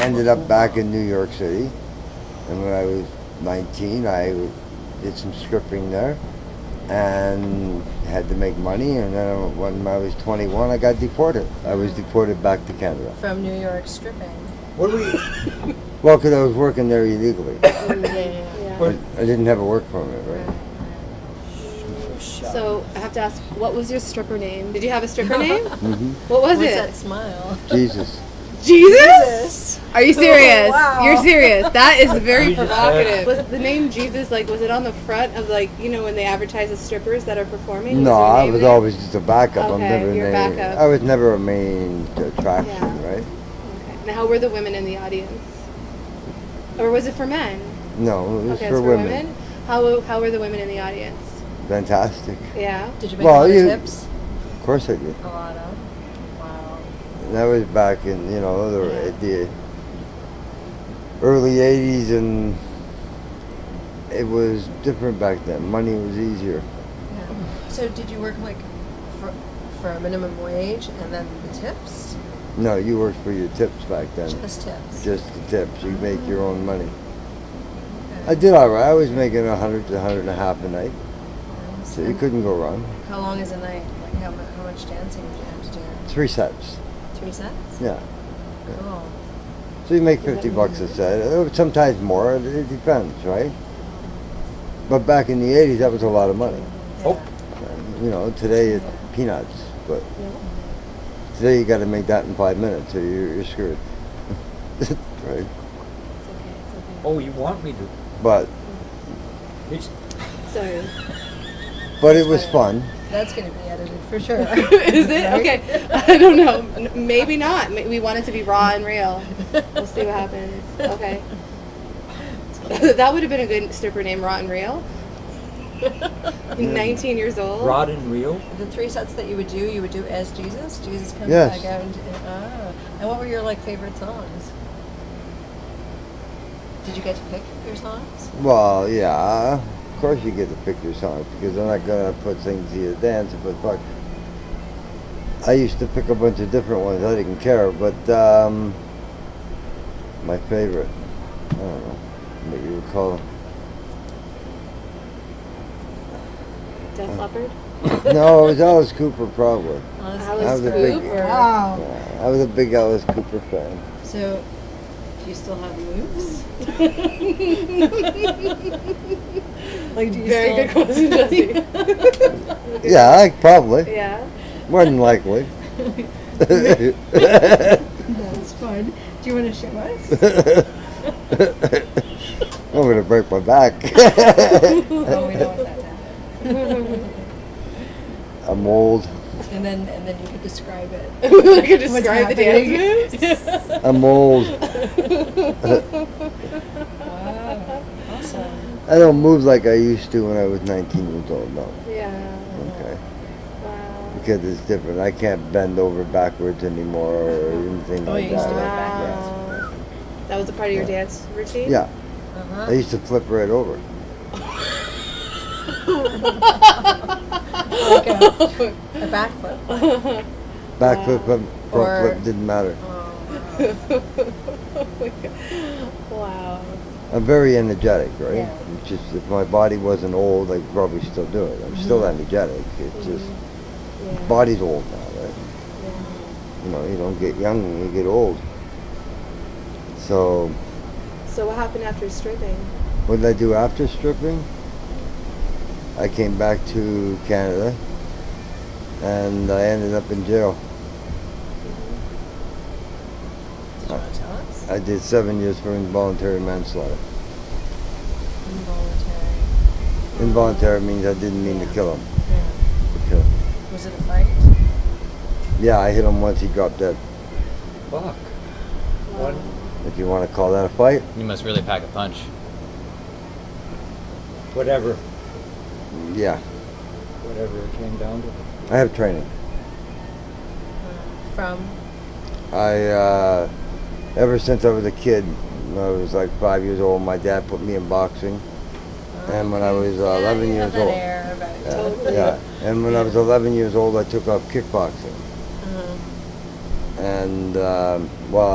ended up back in New York City. And when I was 19, I did some stripping there and had to make money. And then when I was 21, I got deported. I was deported back to Canada. From New York stripping. What do we? Well, because I was working there illegally. Yeah. I didn't have a work permit, right? So I have to ask, what was your stripper name? Did you have a stripper name? Mm-hmm. What was What's it? that smile? Jesus. Jesus? Are you serious? Wow. You're serious. That is very Jesus. provocative. Was the name Jesus, like, was it on the front of, like, you know, when they advertise the strippers that are performing? No, there a I name was there? always just a backup. Okay, I'm never you're main, backup. I was never a main attraction, Yeah. right? Okay. Now, how were the women in the audience? Or was it for men? No, it was Okay, for it's women. How were the women in the audience? Fantastic. Yeah. Did you make Well, a lot of you- tips? Of course I did. A lot of. Wow. And that was back in, the early 80s, and it was different back then. Money was easier. Yeah. So did you work like for a minimum wage and then the tips? No, you worked for your tips back then. Just tips. Just the tips. You make your own money. Okay. I did all right. I was making 100 to 100 and a half a night. So you couldn't go wrong. How long is a night? Like how much dancing did you have to do? 3 sets. 3 sets? Yeah. Cool. So you make $50 a set. Sometimes more. It depends, right? But back in the 80s, that was a lot of money. Oh. Today it's peanuts. But today you got to make that in 5 minutes, or you're screwed. Right? Oh, you want me to? But Sorry. it was fun. That's going to be edited for sure. Is it? Okay. I don't know. Maybe not. We want it to be raw and real. We'll see what happens. Okay. That would have been a good stripper name, Raw and Real. 19 years old. Rod and reel? The 3 sets that you would do as Jesus? Jesus comes Yes. back out. And what were your favorite songs? Did you get to pick your songs? Well, yeah. Of course you get to pick your songs, because they're not going to put things to you to dance. But fuck, I used to pick a bunch of different ones. I didn't care. But my favorite, I don't know what you would call them. Def Leppard. No, it was Alice Cooper, probably. Alice was a big- Cooper. Wow. Yeah, I was a big Alice Cooper fan. So, do you still have moves? Like, do you Very good still... question, Jesse. Yeah, probably. Yeah. More than likely. That's fun. Do you want to show us? I'm going to break my back. Oh, we don't want that to happen. I'm old. And then you could describe it. I could What's describe the happening? dance moves. I'm old. Wow. Awesome. I don't move like I used to when I was 19 years old, no. Yeah. Okay. Wow. Because it's different. I can't bend over backwards anymore or anything Oh, like you used that. to go Wow. That was a part of your dance routine? Yeah. Uh-huh. I used to flip right over. Like a backflip. Backflip, front Or- flip, didn't matter. Oh, Oh my God. Wow. I'm very energetic, right? Yeah. It's just, if my body wasn't old, I'd probably still do it. I'm still energetic. It's just, Yeah. body's old now, right? Yeah. You don't get young, you get old. So, So what happened after stripping? what did I do after stripping? I came back to Canada, and I ended up in jail. did you want to tell us? I did 7 years for involuntary manslaughter. Involuntary. Involuntary means I didn't mean to kill him. Yeah. Okay. Was it a fight? Yeah, I hit him once, he dropped dead. Fuck. One. If you want to call that a fight. You must really pack a punch. Whatever. Yeah, Whatever it came down to. I have training. From? Ever since I was a kid, when I was like 5 years old, my dad put me in boxing. And when I was 11 you years have that old, air about you. Totally. yeah, and when I was 11 years old, I took up kickboxing. Uh-huh. And I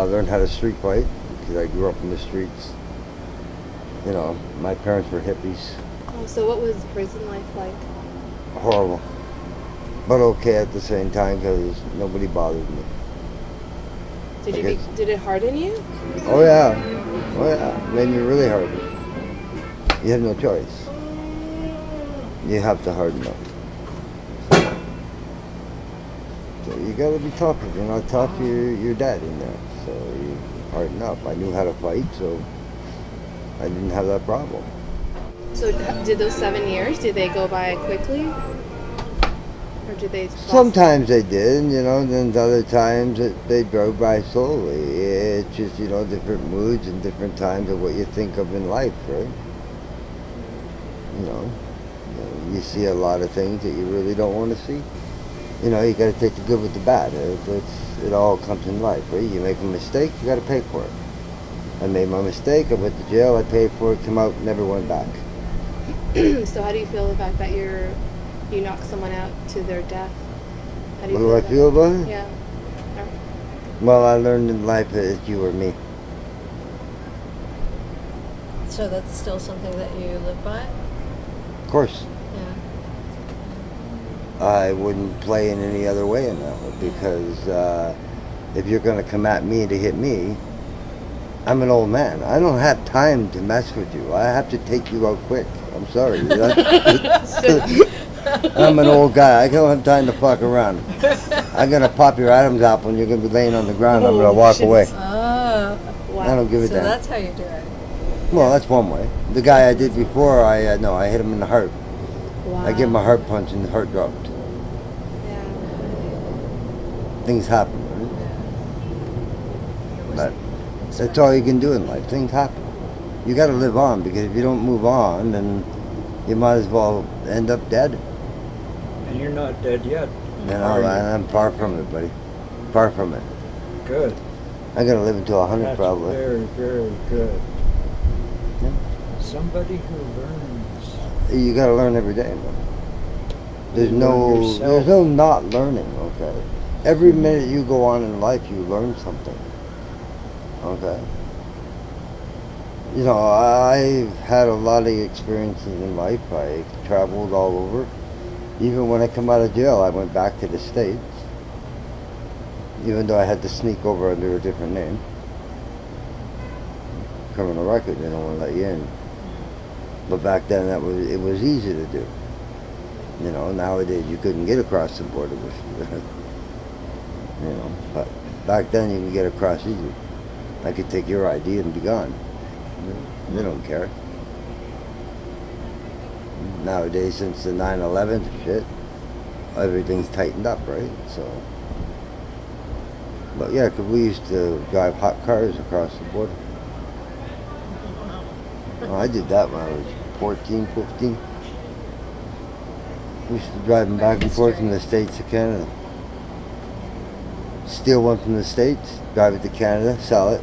learned how to street fight because I grew up in the streets. You know, my parents were hippies. Oh, so what was prison life like? Horrible. But okay at the same time because nobody bothered me. Did it harden you? Oh yeah. Oh yeah. Made me really hard. You have no choice. You have to harden up. So you gotta be tough. If you're not tough, you're dead in there. So you harden up. I knew how to fight, so I didn't have that problem. So did those 7 years, did they go by quickly? Or did they... Sometimes they did, you know, and then other times they drove by slowly. It's just, you know, different moods and different times of what you think of in life, right? You know, you see a lot of things that you really don't want to see. You know, you got to take the good with the bad. It all comes in life, right? You make a mistake, you got to pay for it. I made my mistake, I went to jail, I paid for it, come out, never went back. So how do you feel the fact that you knocked someone out to their death? How do you What do I feel about it? Yeah. Well, I learned in life that it's you or me. So that's still something that you live by? Of course. Yeah. I wouldn't play in any other way in that one because if you're going to come at me to hit me, I'm an old man. I don't have time to mess with you. I have to take you out quick. I'm sorry. I'm an old guy. I don't have time to fuck around. I'm going to pop your Adam's apple and you're going to be laying on the ground. I'm going to walk away. Oh. Wow. I don't give a So damn. that's how you do it. Well, that's one way. The guy I did before, I hit him in the heart. Wow. I gave him a heart punch and the heart dropped. Yeah. Things happen, right? But that's all you can do in life. Things happen. You got to live on because if you don't move on, then you might as well end up dead. And you're not dead yet. You know, I'm far from it, buddy. Far from it. Good. I'm gonna live until 100 That's probably. very, very good. Yeah. Somebody who learns. You got to learn every day. Man. There's You learn no yourself. not learning. Okay. Every minute you go on in life, you learn something. Okay. You know, I've had a lot of experiences in life. I traveled all over. Even when I come out of jail, I went back to the States. Even though I had to sneak over under a different name. Criminal record, they don't want to let you in. But back then, it was easy to do. You know, nowadays you couldn't get across the border with, you know, but back then you could get across easy. I could take your ID and be gone. They don't care. Nowadays, since the 9/11 shit, everything's tightened up, right? So, but yeah, 'cause we used to drive hot cars across the border. Well, I did that when I was 14, 15. We used to drive them back and forth from the States to Canada. Steal one from the States, drive it to Canada, sell it.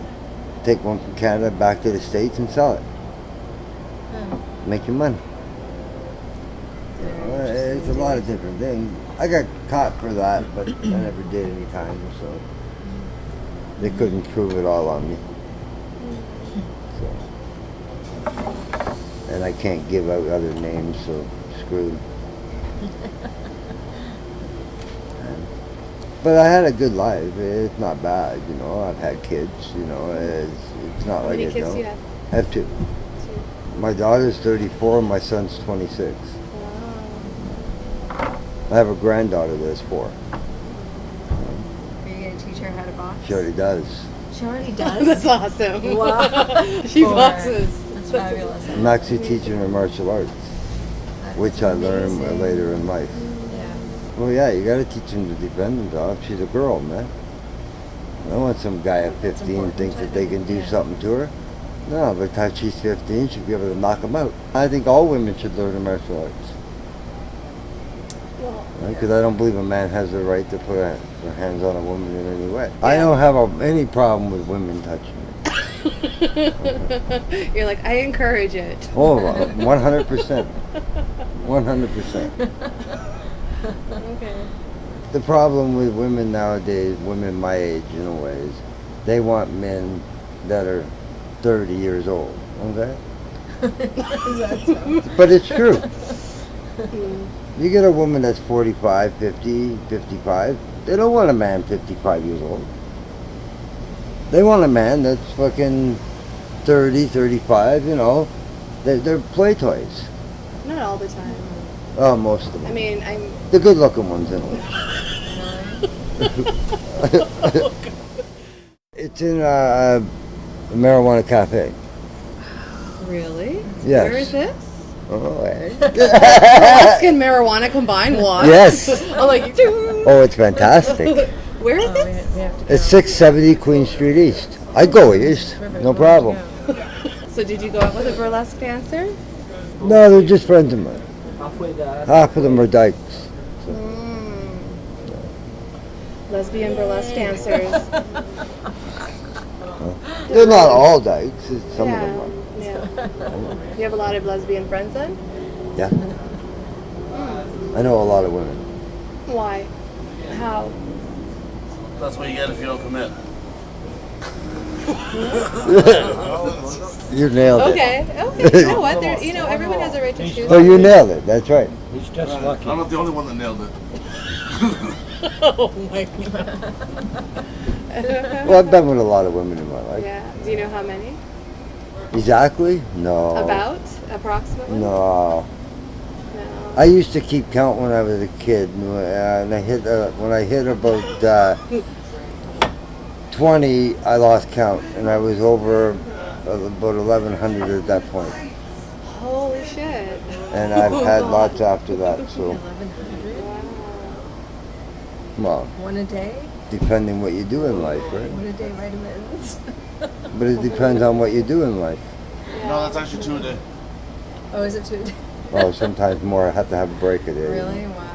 Take one from Canada back to the States and sell it. Make your money. It's a lot of different things. I got caught for that, but I never did any time, so they couldn't prove it all on me. So. And I can't give out other names, so screwed. But I had a good life. It's not bad, you know. I've had kids, you know. It's not How like many I kids don't. do you have? I have 2. My daughter's 34 and my son's 26. Wow. I have a granddaughter that's 4. Are you going to teach her how to box? She already does. She already does? That's awesome. Wow. She Four. boxes. That's fabulous. I'm actually teaching her martial arts, which I learned Amazing. later in life. Yeah. Well, yeah, you got to teach them to defend themselves. She's a girl, man. I don't want some guy at 15 important, thinks I that they think, can do yeah. something to her. No, by the time she's 15, she'll be able to knock them out. I think all women should learn the martial arts. Well, Because I don't believe a man has the right to put their hands on a woman in any way. I don't have any problem with women touching me. you're like, I encourage it. Oh, 100%. 100%. Okay. The problem with women nowadays, women my age in a way, is they want men that are 30 years old. Okay? That's so. But it's true. You get a woman that's 45, 50, 55, they don't want a man 55 years old. They want a man that's fucking 30, 35, you know. They're play toys. Not all the time. Oh, most of them. I mean, I'm. The good looking ones, anyway. It's in a marijuana cafe. Really? Yes. Where is this? Oh, eh? Burlesque and marijuana combined? What? Yes. I'm like, Oh, it's fantastic. where is Oh, this? we have to go. It's 670 Queen Street East. I go east, Perfect. no We'll problem. have to go. So did you go out with a burlesque dancer? No, they're just friends of mine. Halfway there. Half of them are dykes. Mm. Lesbian burlesque dancers. They're not all dykes. Some of them are. Yeah. You have a lot of lesbian friends then? Yeah. I know a lot of women. Why? How? That's what you get if you don't commit. You nailed it. Okay. Okay. You know what? You know, everyone has a right to choose. Oh, you nailed it. That's right. He's just lucky. I'm not the only one that nailed it. Oh my god. Well, I've been with a lot of women in my life. Yeah. Do you know how many? Exactly? No. About? Approximately? No. No. I used to keep count when I was a kid, and when I hit about 20, I lost count, and I was over about 1,100 at that point. Holy shit. And I've had lots after that. So, 1,100. Wow. well, One a day. depending what you do in life, right? One a day vitamins. But it depends on what you do in life. No, that's actually 2 a day. Oh, is it 2 a day? Well, sometimes more. I have to have a break a day. Really? Wow.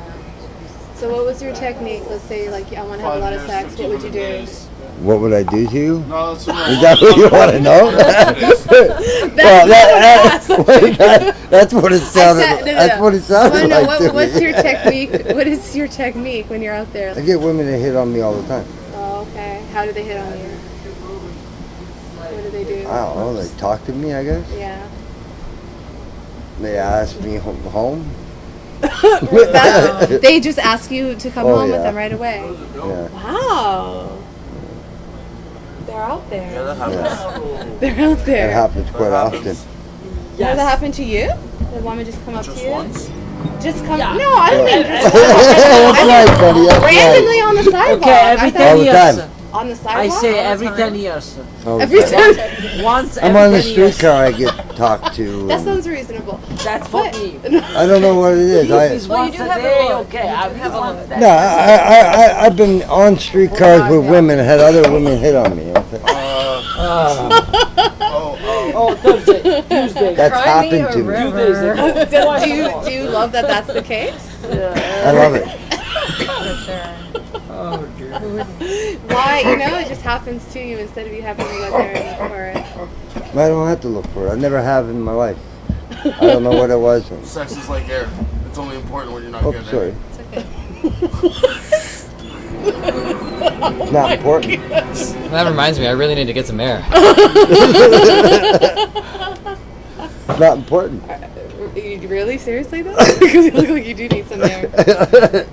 So what was your technique? Let's say like I want to have a lot of sex. What would you do? Days. What would I do to you? No, that's Is that what you want to know? That's what it sounded. That's what it I sounded want to know like to what's me. your technique? What is your technique when you're out there? I get women to hit on me all the time. Oh, okay. How do they hit on you? What do they do? I don't know. They talk to me, I guess. Yeah. They ask me home. They just ask you to come Oh, home with yeah. them right away. Yeah. Wow. They're out Yeah, there. that happens. They're out It there. happens quite often. Has that happened to you? The woman just come up Just to you? once. Just come. No, I don't mean just That's right, buddy. That's randomly right. on the sidewalk. Okay, every I 10 All the years. time. on the I sidewalk. say All the every time. 10 years. All the Every time. time. Once I'm every on the 10 years. streetcar. I get talked to. That sounds reasonable. That's for But- me. I don't know what it is. If it's Well, you once do a have a day, look. okay. You I do have a once look. that. No, I've been on streetcars with women, had other women hit on me. Okay? Oh, Thursday, Tuesday. That's Cry me happened a to me. river. Do you love that that's the case? I love it. For sure. Oh dear. Who wouldn't? Why? You know, it just happens to you instead of you having to go there and look for it. I don't have to look for it. I never have in my life. I don't know what it was. Sex is like air. It's only important when you're not Oh, getting sorry. it. It's okay. Not important. That reminds me, I really need to get some air. Not important. You really? Seriously though? Because you look like you do need some air.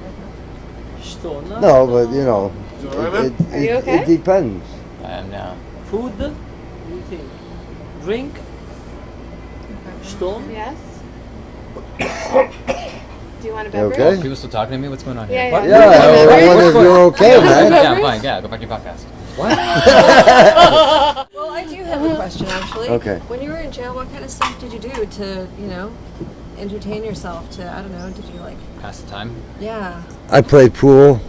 Stone. No, but you know, You all right, man? Are you okay? It depends. I am now. Food. What do you think? Drink. Stone. Yes? Do you want a You beverage? okay? People still talking to me? What's going on here? Yeah, Yeah, I wonder if you're okay, man. Yeah, I'm fine. Yeah, go back to your podcast. Well, I do have a question actually. Okay. When you were in jail, what kind of stuff did you do to, entertain yourself? I don't know, did you like, Pass the time. yeah. I played pool.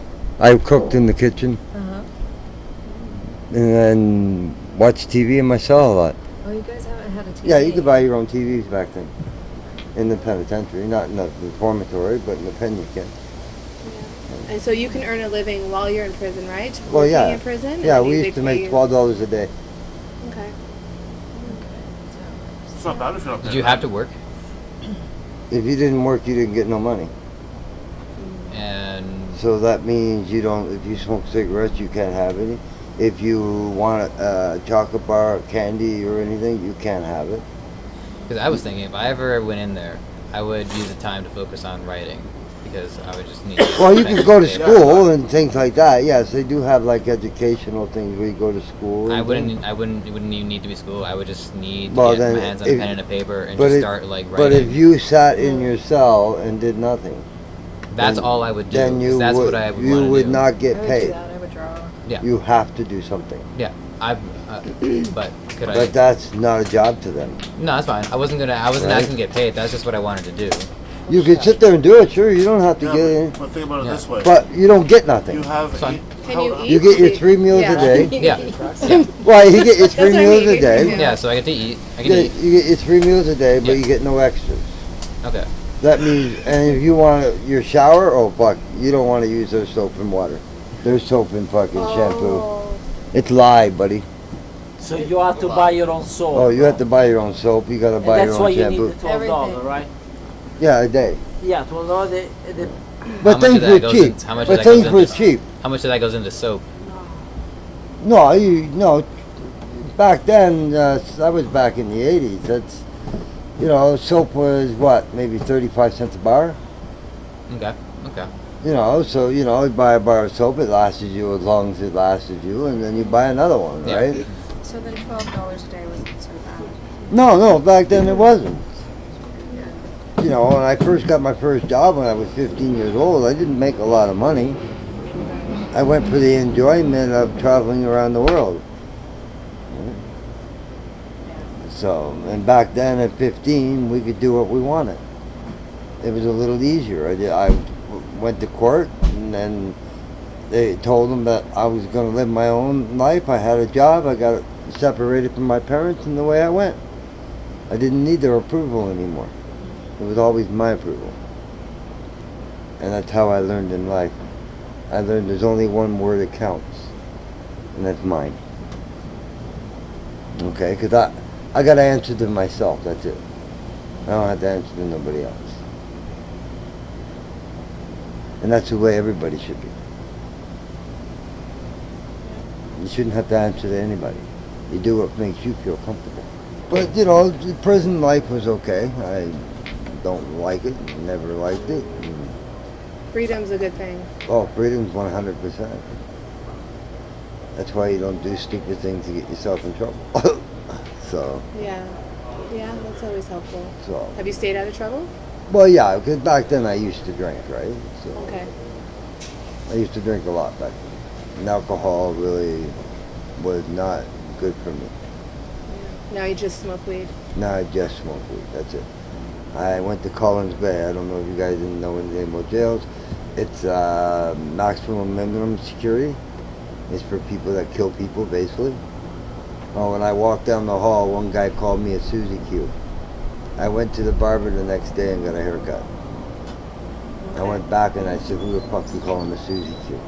I cooked in the kitchen, Uh-huh. and then watched TV in my cell a lot. Oh, you guys haven't had a TV. Yeah, you could buy your own TVs back then. In the penitentiary, not in the reformatory, but in the pen you can. And so you can earn a living while you're in prison, right? Well, Working yeah. in prison? Yeah, and we they used to pay make you- $12 a day. Okay. It's not bad if you're not Did paying you have to work? If you didn't work, you didn't get no money. And So that means you don't. If you smoke cigarettes, you can't have any. If you want a chocolate bar, or candy, or anything, you can't have it. Because I was thinking if I ever went in there, I would use the time to focus on writing because I would just need. Well, you can go to extra school and things like that. Yes, they do have like educational things where you go to school. I and wouldn't. things. I wouldn't. It wouldn't even need to be school. I would just need to Well, get then, my hands on a pen and a paper and but just it- start like writing. But if you sat in your cell and did nothing, that's then- all I would do. then 'cause you that's would, what I would you wanna would do. not I get would do paid. that. I would draw. Yeah. You have to do something. Yeah. But could I? But that's not a job to them. No, that's fine. I wasn't Right. asking to get paid. That's just what I wanted to do. You could sit there and do it, sure. You don't have to Yeah, get in, but think about it Yeah. this way. but you don't get nothing. You have Fine. eight, Can you eat? You get your 3 meals Yeah. a day. Yeah. Yeah. Well, you get your That's 3 what I meals mean. a day. Yeah. So I get to eat. I can Yeah, eat. you get your 3 meals a day, but Yeah. you get no extras. Okay. That means, and if you want your shower, oh fuck, you don't want to use their soap and water. Their soap and fucking shampoo. Oh. It's live, buddy. So you have to buy your own soap. Oh, you have to buy your own soap. You gotta And buy your that's own why you shampoo. need the $12, right? Yeah, a day. Yeah, $12. The But much things of that were goes cheap. in- how much of But that goes things were into- cheap. How much of that goes into soap? No. Back then, that was back in the 80s. That's, soap was what, maybe 35 cents a bar? Okay. Okay. So, you buy a bar of soap, it lasted you as long as it lasted you, and then you buy another one, Yeah. right? So then $12 a day wasn't so bad. No, back then it wasn't. When I first got my first job when I was 15 years old, I didn't make a lot of money. I went for the enjoyment of traveling around the world. So, and back then at 15, we could do what we wanted. It was a little easier. I went to court, and then they told them that I was going to live my own life. I had a job. I got separated from my parents, and the way I went. I didn't need their approval anymore. It was always my approval. And that's how I learned in life. I learned there's only one word that counts, and that's mine. Okay? Because I got to answer to myself, that's it. I don't have to answer to nobody else. And that's the way everybody should be. You shouldn't have to answer to anybody. You do what makes you feel comfortable. But, the prison life was okay. I don't like it, never liked it. Freedom's a good thing. Oh, freedom's 100%. That's why you don't do stupid things to get yourself in trouble. So, Yeah. Yeah, that's always helpful. so. Have you stayed out of trouble? Well, yeah, because back then I used to drink, right? So Okay. I used to drink a lot back then. And alcohol really was not good for me. Now you just smoke weed. Now I just smoke weed, that's it. I went to Collins Bay. I don't know if you guys didn't know anything about jails. It's maximum minimum security. It's for people that kill people, basically. Oh, when I walked down the hall, one guy called me a Susie Q. I went to the barber the next day and got a haircut. I went back and I said, who the fuck you calling a Susie Q?